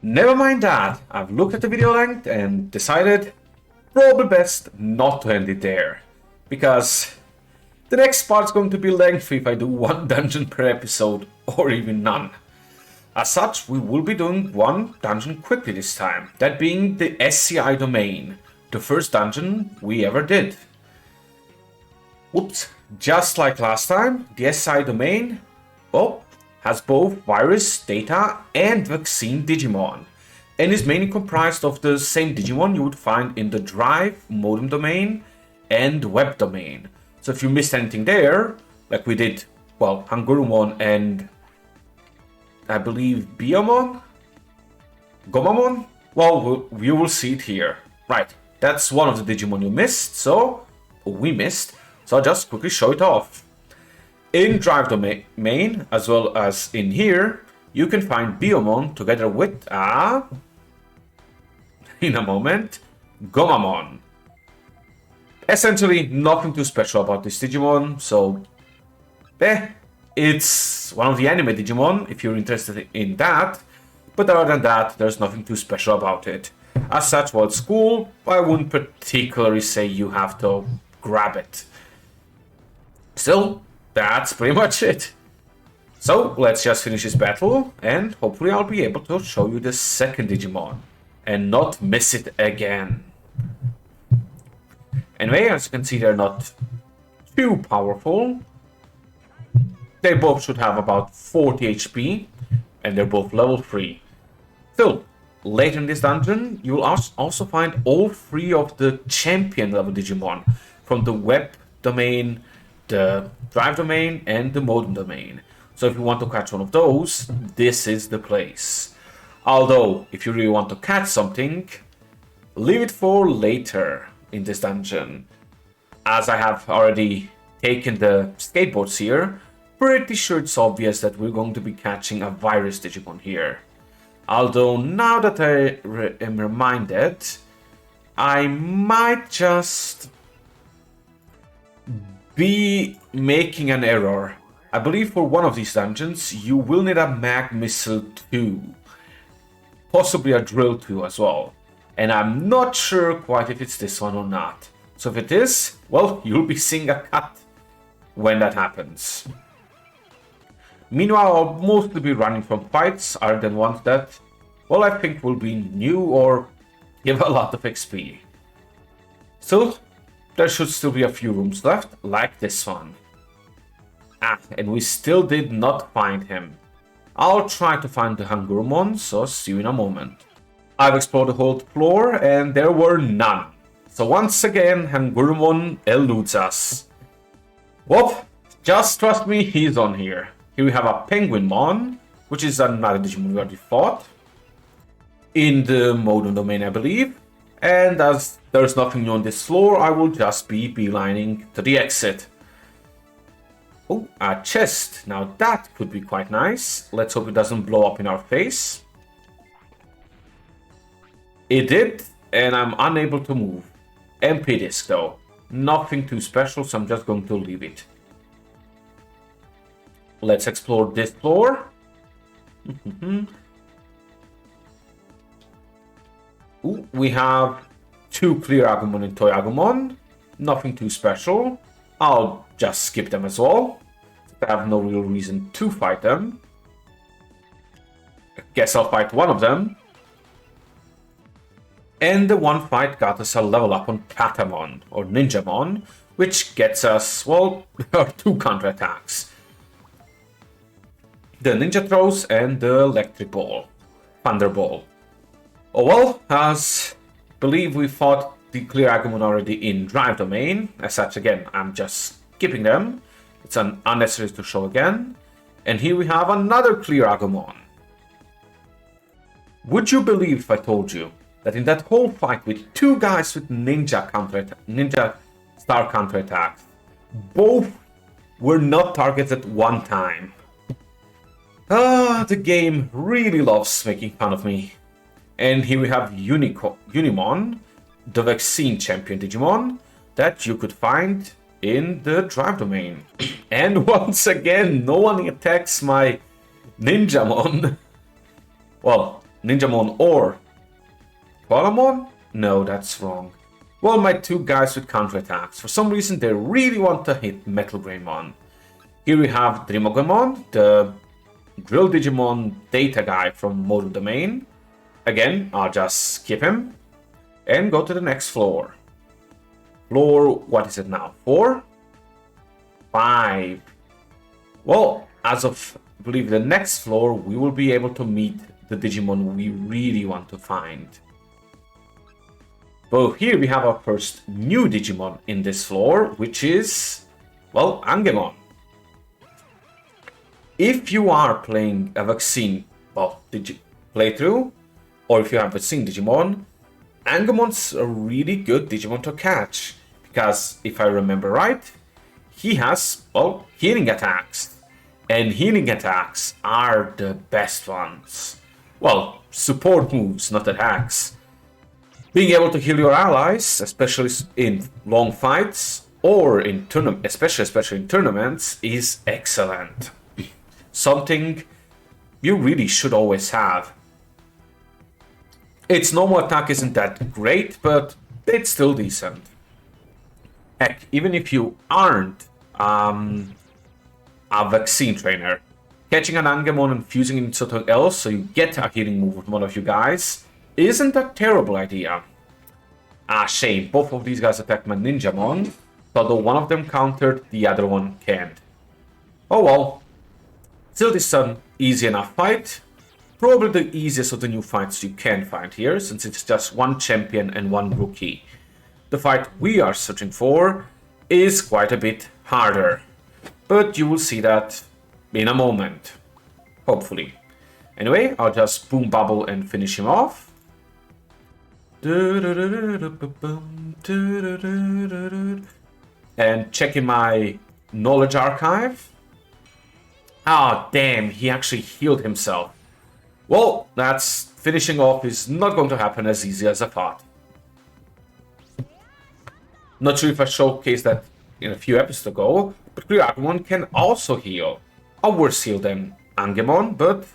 Never mind that, I've looked at the video length and decided probably best not to end it there. Because the next part's going to be lengthy if I do one dungeon per episode, or even none. As such, we will be doing one dungeon quickly this time, that being the SCI Domain, the first dungeon we ever did. Whoops, just like last time, the SCI Domain, well, has both virus, data, and vaccine Digimon, and is mainly comprised of the same Digimon you would find in the Drive, Modem Domain, and Web Domain. So if you missed anything there, like we did, well, Hangurumon and I believe Biomon? Gomamon? Well, you will see it here. Right, that's one of the Digimon you missed, so we missed, so I'll just quickly show it off. In Drive Domain, as well as in here, you can find Biomon together with, in a moment, Gomamon. Essentially, nothing too special about this Digimon, so, it's one of the anime Digimon, if you're interested in that, but other than that, there's nothing too special about it. As such, while it's cool, I wouldn't particularly say you have to grab it. Still, that's pretty much it. So, let's just finish this battle, and hopefully I'll be able to show you the second Digimon, and not miss it again. Anyway, as you can see, they're not too powerful. They both should have about 40 HP, and they're both level 3. Still, later in this dungeon, you will also find all 3 of the champion level Digimon from the Web Domain, the Drive Domain, and the Modem Domain. So if you want to catch one of those, this is the place. Although, if you really want to catch something, leave it for later in this dungeon. As I have already taken the skateboards here, pretty sure it's obvious that we're going to be catching a virus Digimon here. Although now that I am reminded, I might just be making an error. I believe for one of these dungeons you will need a Mag Missile 2. Possibly a Drill 2 as well. And I'm not sure quite if it's this one or not. So if it is, well, you'll be seeing a cut when that happens. Meanwhile, I'll mostly be running from fights other than ones that, well, I think will be new or give a lot of XP. Still, there should still be a few rooms left, like this one. And we still did not find him. I'll try to find the Hangurumon, so see you in a moment. I've explored the whole floor, and there were none. So once again, Hangurumon eludes us. Whoop, just trust me, he's on here. Here we have a Penguinmon, which is another Digimon we already fought. In the Modem Domain, I believe. And as there's nothing new on this floor, I will just be beelining to the exit. Oh, a chest. Now that could be quite nice. Let's hope it doesn't blow up in our face. It did, and I'm unable to move. MP disc though. Nothing too special, so I'm just going to leave it. Let's explore this floor. Ooh, we have 2 Clear Agumon and Toy Agumon. Nothing too special. I'll just skip them as well. I have no real reason to fight them. I guess I'll fight one of them. And the one fight got us a level up on Katamon, or Ninjamon, which gets us, well, 2 counterattacks. The Ninja Throws and the Electric Ball. Thunder Ball. Oh well, as I believe we fought the Clear Agumon already in Drive Domain. As such, again, I'm just skipping them. It's unnecessary to show again. And here we have another Clear Agumon. Would you believe if I told you that in that whole fight with 2 guys with Ninja Star counterattacks, both were not targeted at one time? The game really loves making fun of me. And here we have Unimon, the vaccine champion Digimon, that you could find in the Drive Domain. And once again, no one attacks my Ninjamon. Well, Ninjamon or Koalamon? No, that's wrong. Well, my two guys with counterattacks. For some reason, they really want to hit Metal Greymon. Here we have Digimon, the Drill Digimon data guy from Model Domain. Again, I'll just skip him and go to the next floor. Floor, what is it now? 4? 5. Well, as of, I believe, the next floor, we will be able to meet the Digimon we really want to find. So here we have our first new Digimon in this floor, which is, well, Angemon. If you are playing a vaccine playthrough, or if you have seen Digimon, Angemon's a really good Digimon to catch. Because, if I remember right, he has, well, healing attacks. And healing attacks are the best ones. Well, support moves, not attacks. Being able to heal your allies, especially in long fights, or in especially in tournaments, is excellent. Something you really should always have. Its normal attack isn't that great, but it's still decent. Heck, even if you aren't a vaccine trainer, catching an Angemon and fusing it into something else so you get a healing move with one of you guys isn't a terrible idea. Shame, both of these guys attacked my Ninjamon, although one of them countered, the other one can't. Oh well. Still, this is an easy enough fight. Probably the easiest of the new fights you can find here, since it's just one champion and one rookie. The fight we are searching for is quite a bit harder. But you will see that in a moment. Hopefully. Anyway, I'll just boom bubble and finish him off. And checking my knowledge archive. Ah, damn, he actually healed himself. Well, that's finishing off is not going to happen as easy as I thought. Not sure if I showcased that in a few episodes ago, but Griagmon can also heal. A worse heal than Angemon, but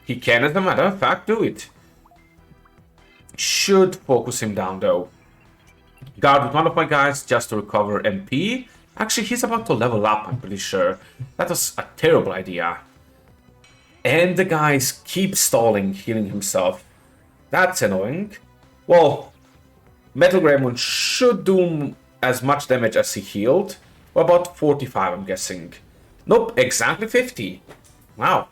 he can, as a matter of fact, do it. Should focus him down though. Guard with one of my guys just to recover MP. Actually, he's about to level up, I'm pretty sure. That was a terrible idea. And the guys keep stalling, healing himself. That's annoying. Well, Metal Greymon should do as much damage as he healed. Or about 45, I'm guessing. Nope, exactly 50. Wow.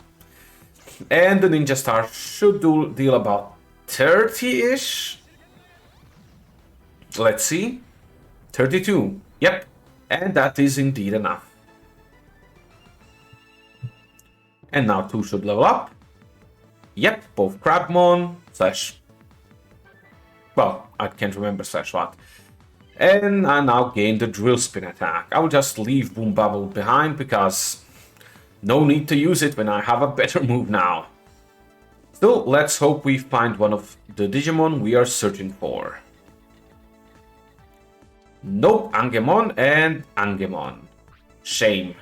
And the Ninja Star should deal about 30-ish. Let's see. 32. Yep. And that is indeed enough. And now 2 should level up. Yep, both Crabmon slash... Well, I can't remember slash what. And I now gain the Drill Spin attack. I will just leave Boom Bubble behind because no need to use it when I have a better move now. Still, let's hope we find one of the Digimon we are searching for. Nope, Angemon and Angemon. Shame.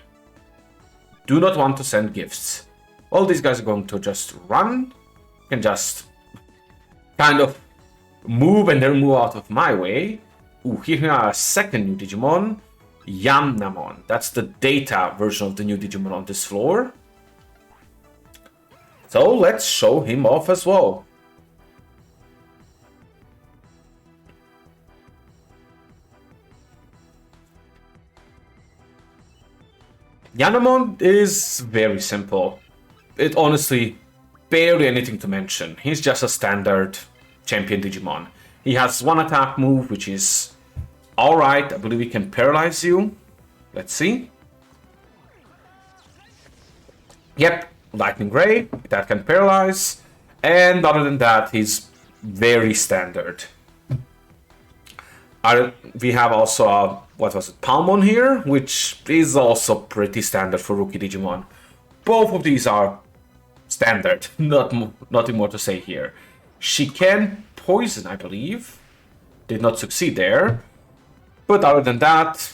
Do not want to send gifts. All these guys are going to just run. Can just kind of move and then move out of my way. Ooh, here we are a second new Digimon. Yamnamon. That's the data version of the new Digimon on this floor. So let's show him off as well. Yanamon is very simple. It honestly, barely anything to mention. He's just a standard champion Digimon. He has one attack move, which is alright. I believe he can paralyze you. Let's see. Yep, Lightning Ray, that can paralyze. And other than that, he's very standard. We have also what was it, Palmon here, which is also pretty standard for rookie Digimon. Both of these are standard, nothing more to say here. She can poison, I believe. Did not succeed there. But other than that,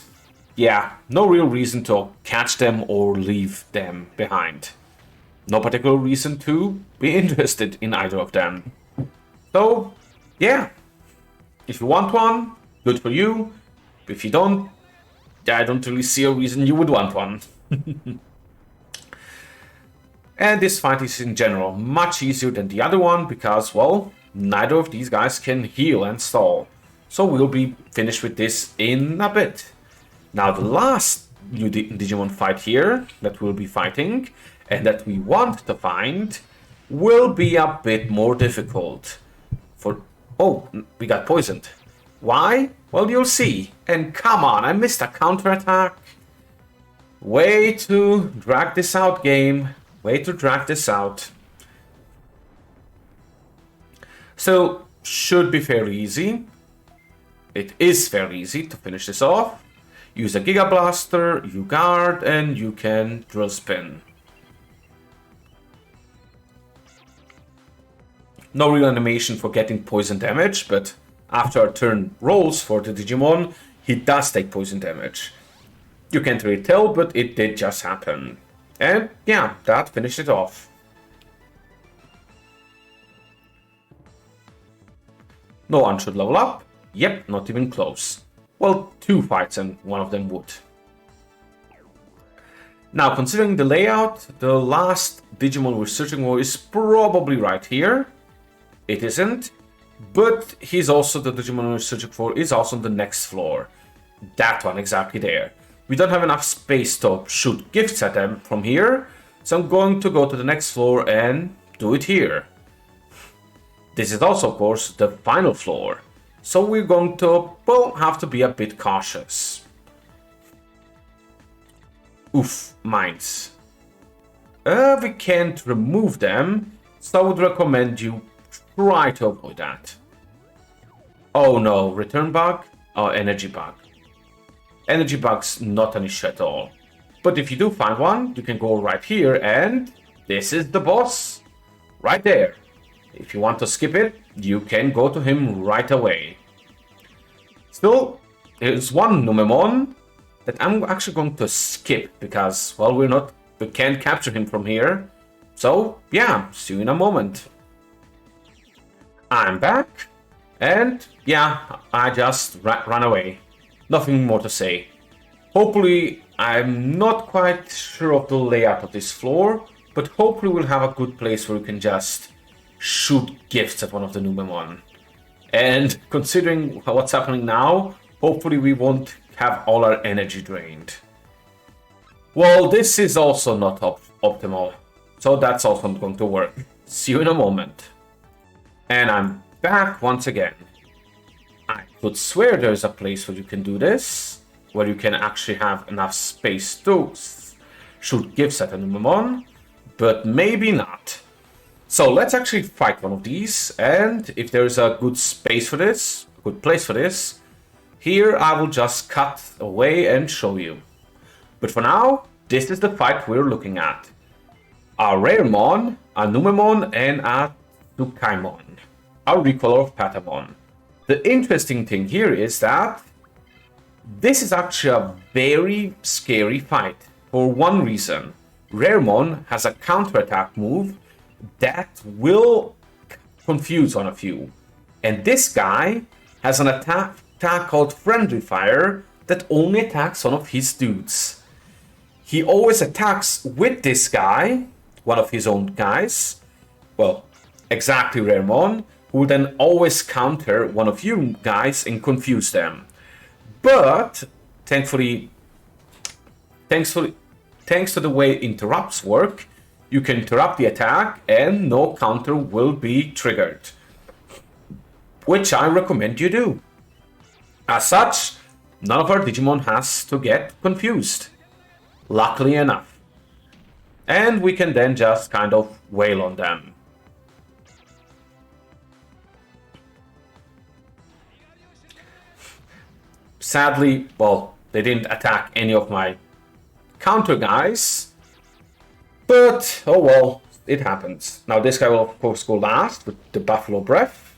yeah, no real reason to catch them or leave them behind. no particular reason to be interested in either of them. So, yeah, if you want one, good for you. If you don't, I don't really see a reason you would want one. And this fight is in general much easier than the other one because, well, neither of these guys can heal and stall. So we'll be finished with this in a bit. Now the last new Digimon fight here that we'll be fighting and that we want to find will be a bit more difficult. Oh, we got poisoned. Why? Well, you'll see. And come on, I missed a counterattack. Way to drag this out, game. Way to drag this out. So, should be fairly easy. It is fairly easy to finish this off. Use a Giga Blaster, you guard, and you can Drill Spin. No real animation for getting poison damage, but after a turn rolls for the Digimon, he does take poison damage. You can't really tell, but it did just happen. And yeah, that finished it off. No one should level up. Yep, not even close. Well, 2 fights and one of them would. Now, considering the layout, the last Digimon we're searching for is probably right here. It isn't, but he's also the Digimon we're searching for is also on the next floor. That one exactly there. We don't have enough space to shoot gifts at them from here, so I'm going to go to the next floor and do it here. This is also, of course, the final floor, so we're going to, well, have to be a bit cautious. Oof, mines. We can't remove them, so I would recommend you try to avoid that. Oh no, return bug? Oh, energy bug. Energy bug's not an issue at all. But if you do find one, you can go right here and this is the boss. Right there. If you want to skip it, you can go to him right away. Still, there's one Numemon that I'm actually going to skip because, well, we can't capture him from here. So, yeah, see you in a moment. I'm back, and yeah, I just ran away. Nothing more to say. Hopefully, I'm not quite sure of the layout of this floor, but hopefully we'll have a good place where we can just shoot gifts at one of the Numemon. And considering what's happening now, hopefully we won't have all our energy drained. Well, this is also not optimal, so that's also not going to work. See you in a moment. And I'm back once again. I could swear there's a place where you can do this, where you can actually have enough space to shoot gifts at a Numemon, but maybe not. So let's actually fight one of these, and if there's a good space for this, a good place for this, here I will just cut away and show you. But for now, this is the fight we're looking at. A Raremon, a Numemon, and a Tsukaimon. A recolor of Patamon. The interesting thing here is that this is actually a very scary fight for one reason. Raremon has a counterattack move that will confuse one of you. And this guy has an attack called Friendly Fire that only attacks one of his dudes. He always attacks with this guy, one of his own guys. Well, exactly Raremon, who then always counter one of you guys and confuse them. But thankfully, thanks to the way interrupts work, you can interrupt the attack and no counter will be triggered. Which I recommend you do. As such, none of our Digimon has to get confused. Luckily enough. And we can then just kind of wail on them. Sadly, well, they didn't attack any of my counter guys. But, oh well, it happens. Now this guy will of course go last with the Buffalo Breath.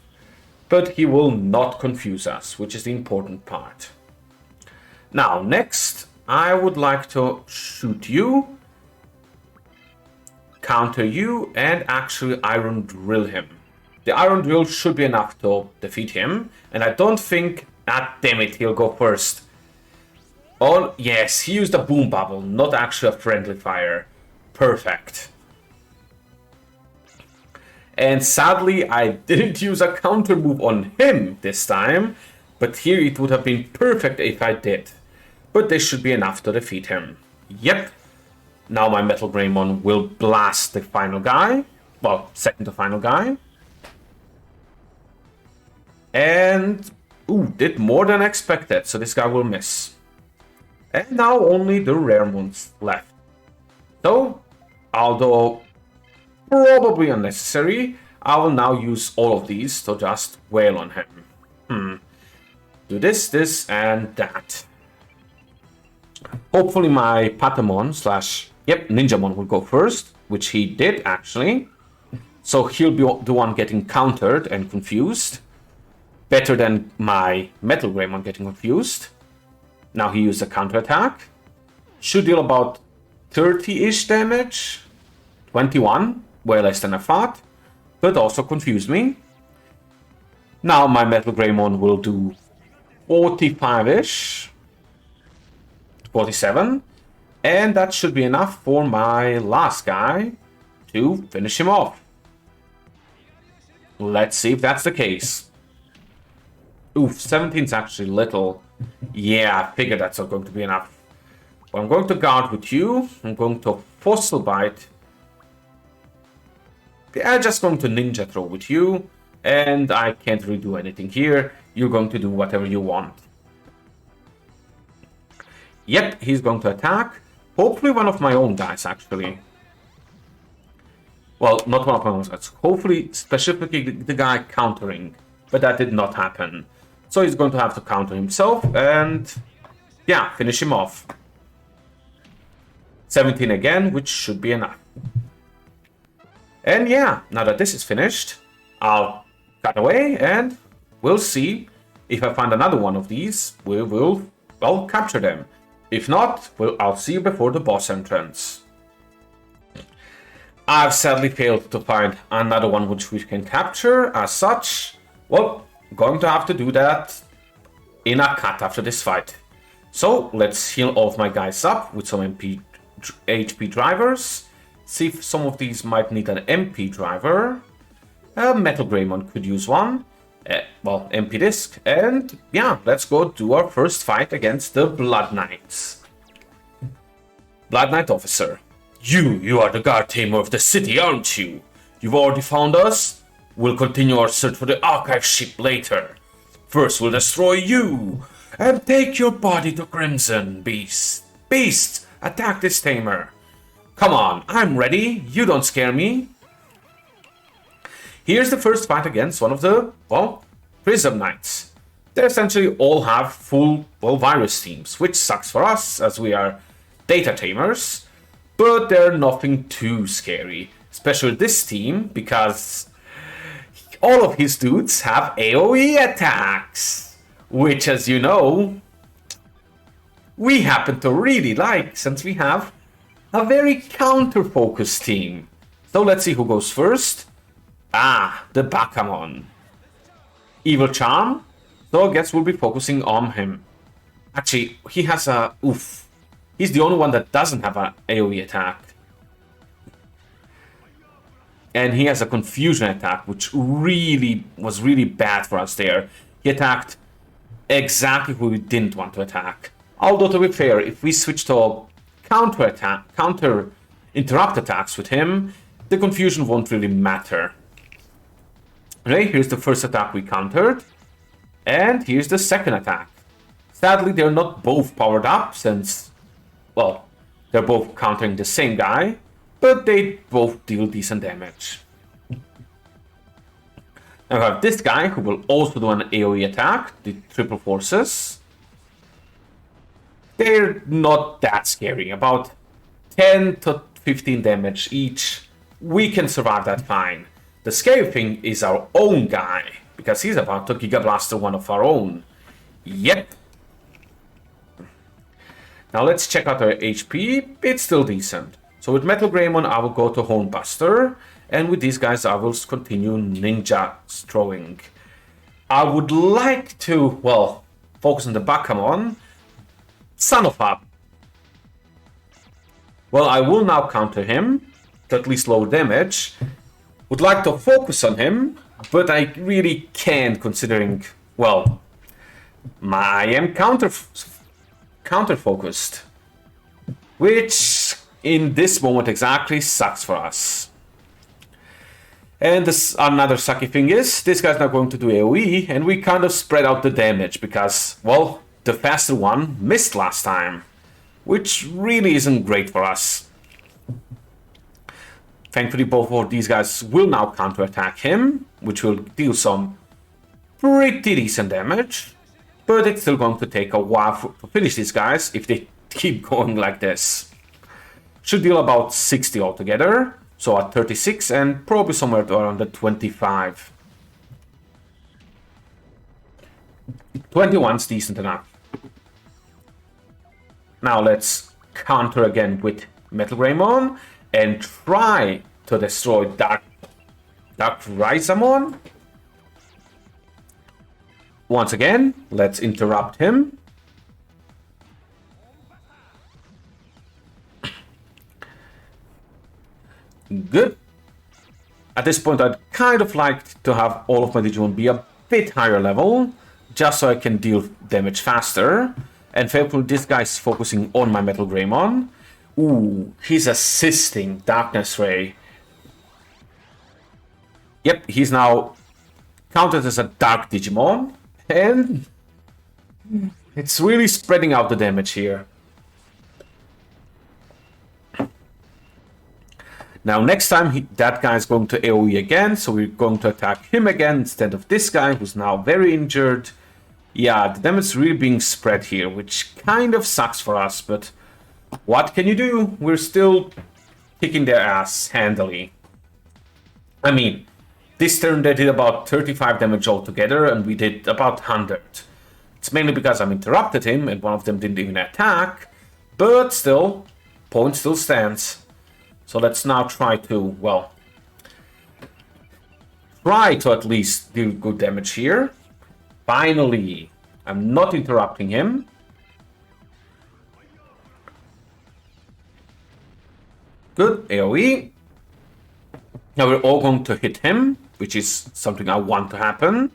But he will not confuse us, which is the important part. Now, next, I would like to shoot you. counter you, and actually Iron Drill him. The Iron Drill should be enough to defeat him, and I don't think... Ah, damn it, he'll go first. Oh, yes, he used a Boom Bubble, not actually a Friendly Fire. Perfect. And sadly, I didn't use a counter move on him this time, but here it would have been perfect if I did. But this should be enough to defeat him. Yep. Now my Metal Greymon will blast the final guy. Well, second to final guy. And... Ooh, did more than expected, so this guy will miss. And now only the rare ones left. So, although probably unnecessary, I will now use all of these to just wail on him. Do this, this, and that. Hopefully my Patamon / Ninjamon will go first, which he did actually. So he'll be the one getting countered and confused. Better than my Metal Greymon getting confused. Now he used a counterattack. Should deal about 30-ish damage. 21, way less than I thought. But also confused me. Now my Metal Greymon will do 45-ish. 47. And that should be enough for my last guy to finish him off. Let's see if that's the case. Oof, 17 is actually little. Yeah, I figured that's not going to be enough. But I'm going to guard with you. I'm going to Fossil Bite. I'm just going to Ninja Throw with you. And I can't really do anything here. You're going to do whatever you want. Yep, he's going to attack. Hopefully one of my own guys, actually. Well, not one of my own guys. Hopefully, specifically the guy countering. But that did not happen. So he's going to have to counter himself and, yeah, finish him off. 17 again, which should be enough. And yeah, now that this is finished, I'll cut away and we'll see if I find another one of these. We will, well, capture them. If not, I'll see you before the boss entrance. I've sadly failed to find another one which we can capture as such. Well, going to have to do that in a cut after this fight. So let's heal all of my guys up with some HP drivers. See if some of these might need an MP driver. Metal Greymon could use one. Well, MP disc. And yeah, let's go do our first fight against the Blood Knights. Blood Knight Officer. You are the guard tamer of the city, aren't you? You've already found us? We'll continue our search for the archive ship later. First, we'll destroy you and take your body to Crimson, Beast. Beast, attack this tamer. Come on, I'm ready. You don't scare me. Here's the first fight against one of the, well, Prism Knights. They essentially all have full, well, virus teams, which sucks for us as we are data tamers. But they're nothing too scary, especially this team, because all of his dudes have AoE attacks, which, as you know, we happen to really like, since we have a very counter-focused team. So let's see who goes first. Ah, the Bakamon. Evil Charm. So I guess we'll be focusing on him. Actually, he has a... Oof. He's the only one that doesn't have an AoE attack. And he has a confusion attack, which was really bad for us there. He attacked exactly who we didn't want to attack. Although, to be fair, if we switch to counter interrupt attacks with him, the confusion won't really matter. Okay, here's the first attack we countered. And here's the second attack. Sadly, they're not both powered up since, well, they're both countering the same guy. But they both deal decent damage. Now we have this guy who will also do an AoE attack, the Triple Forces. They're not that scary, about 10 to 15 damage each. We can survive that fine. The scary thing is our own guy, because he's about to Giga Blaster one of our own. Yep. Now let's check out our HP, it's still decent. So with Metal Greymon, I will go to Hornbuster, and with these guys, I will continue Ninja throwing. I would like to, well, focus on the Bakamon. Son of a... Well, I will now counter him, to at least low damage. Would like to focus on him, but I really can't, considering, well, I am counter-focused. Which, in this moment exactly, sucks for us. And this another sucky thing is, this guy's not going to do AoE, and we kind of spread out the damage, because, well, the faster one missed last time. Which really isn't great for us. Thankfully, both of these guys will now counterattack him, which will deal some pretty decent damage. But it's still going to take a while to finish these guys if they keep going like this. Should deal about 60 altogether, so at 36 and probably somewhere around the 25. 21's decent enough. Now let's counter again with Metal Greymon and try to destroy Dark Rhizamon. Once again, let's interrupt him. Good. At this point, I'd kind of like to have all of my Digimon be a bit higher level, just so I can deal damage faster. And thankfully, this guy's focusing on my Metal Greymon. Ooh, he's assisting Darkness Ray. Yep, he's now counted as a Dark Digimon. And it's really spreading out the damage here. Now, next time, that guy is going to AoE again, so we're going to attack him again instead of this guy, who's now very injured. Yeah, the damage is really being spread here, which kind of sucks for us, but what can you do? We're still kicking their ass handily. I mean, this turn they did about 35 damage altogether, and we did about 100. It's mainly because I interrupted him, and one of them didn't even attack, but still, point still stands. So let's now try to, well, try to at least deal good damage here. Finally, I'm not interrupting him. Good, AoE. Now we're all going to hit him, which is something I want to happen.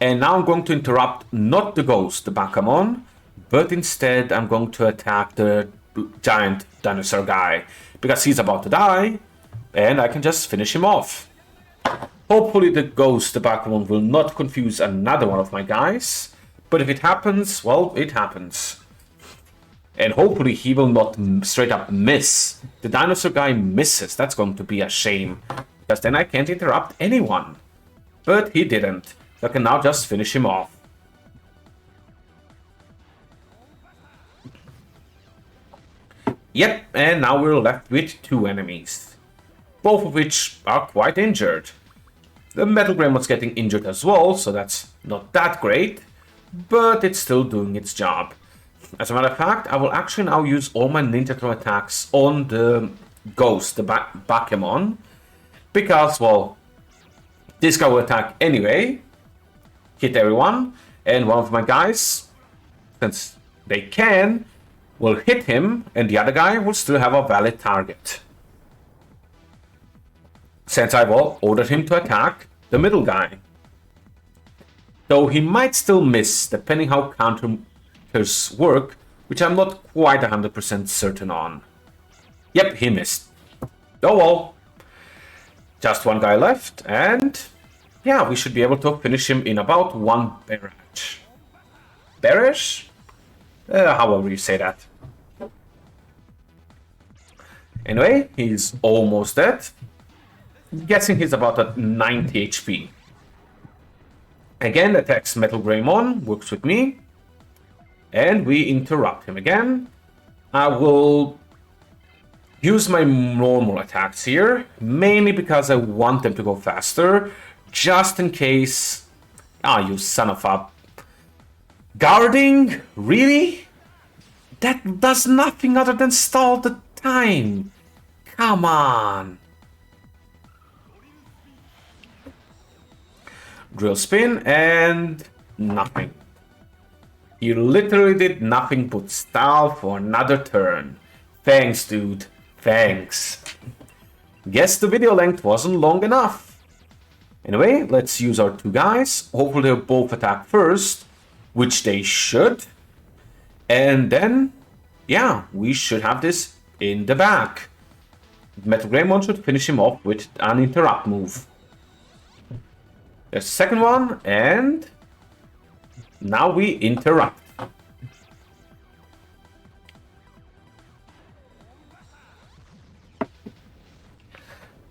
And now I'm going to interrupt not the ghost, the Bakamon, but instead I'm going to attack the giant dinosaur guy, because he's about to die, and I can just finish him off. Hopefully the ghost, the Bakamon, will not confuse another one of my guys, but if it happens, well, it happens. And hopefully he will not straight up miss. The dinosaur guy misses, that's going to be a shame, because then I can't interrupt anyone. But he didn't, so I can now just finish him off. Yep, and now we're left with two enemies, both of which are quite injured. The Metal Greymon's getting injured as well, so that's not that great, but it's still doing its job. As a matter of fact, I will actually now use all my Ninja Throw attacks on the Ghost, the Bakamon, because, well, this guy will attack anyway, hit everyone, and one of my guys, since they can, will hit him, and the other guy will still have a valid target. Since I will ordered him to attack the middle guy. Though he might still miss, depending how counters work, which I'm not quite 100% certain on. Yep, he missed. Oh well. Just one guy left, and yeah, we should be able to finish him in about one barrage. Barrage? However you say that. Anyway, he's almost dead. Guessing he's about at 90 HP. Again, attacks Metal Greymon, works with me. And we interrupt him again. I will use my normal attacks here, mainly because I want them to go faster, just in case... Ah, you son of a... Guarding? Really? That does nothing other than stall the time. Come on. Drill spin and nothing. He literally did nothing but stall for another turn. Thanks, dude. Thanks. Guess the video length wasn't long enough. Anyway, let's use our two guys. Hopefully they'll both attack first, which they should. And then, yeah, we should have this in the bag. Metal Greymon should finish him off with an interrupt move. There's the second one, and now we interrupt.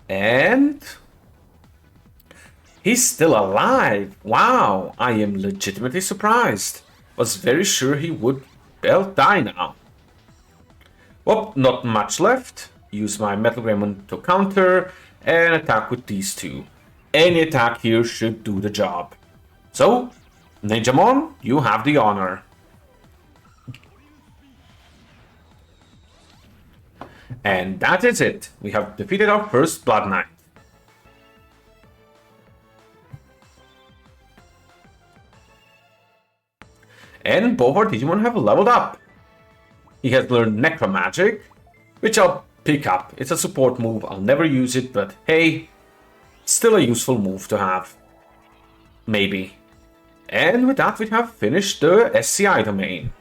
And he's still alive. Wow, I am legitimately surprised. Was very sure he would, well, die now. Well, not much left. Use my Metal Greymon to counter and attack with these two. Any attack here should do the job. So, Ninjamon, you have the honor. And that is it. We have defeated our first Blood Knight. And both our Digimon have leveled up. He has learned Necromagic, which I'll pick up. It's a support move. I'll never use it, but hey, it's still a useful move to have. Maybe. And with that, we have finished the SCI domain.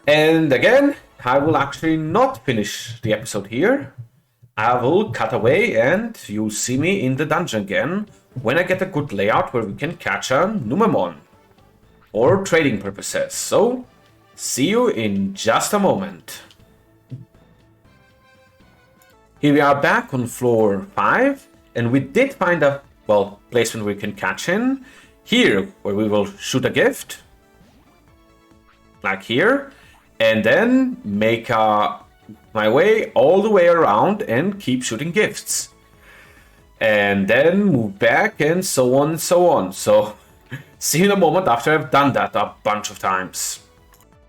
And again, I will actually not finish the episode here. I will cut away and you'll see me in the dungeon again when I get a good layout where we can catch a Numemon. Or trading purposes. So, see you in just a moment. Here we are back on floor 5, and we did find a, well, placement where we can catch him. Here, where we will shoot a gift. Like here. And then make my way all the way around and keep shooting gifts. And then move back and so on and so on. So, see you in a moment after I've done that a bunch of times.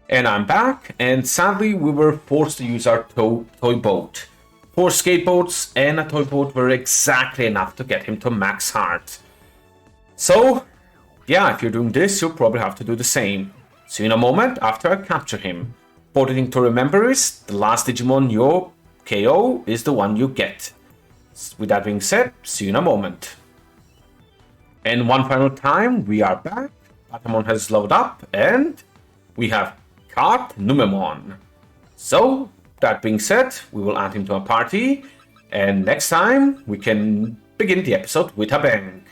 And I'm back, and sadly we were forced to use our toy boat. 4 skateboards and a toy boat were exactly enough to get him to max heart. So, yeah, if you're doing this, you'll probably have to do the same. See you in a moment after I capture him. Important thing to remember is, the last Digimon you KO is the one you get. With that being said, see you in a moment. And one final time, we are back. Patamon has leveled up, and we have caught Numemon. So, that being said, we will add him to our party, and next time we can begin the episode with a bang.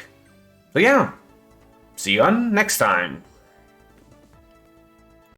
So yeah, see you on next time.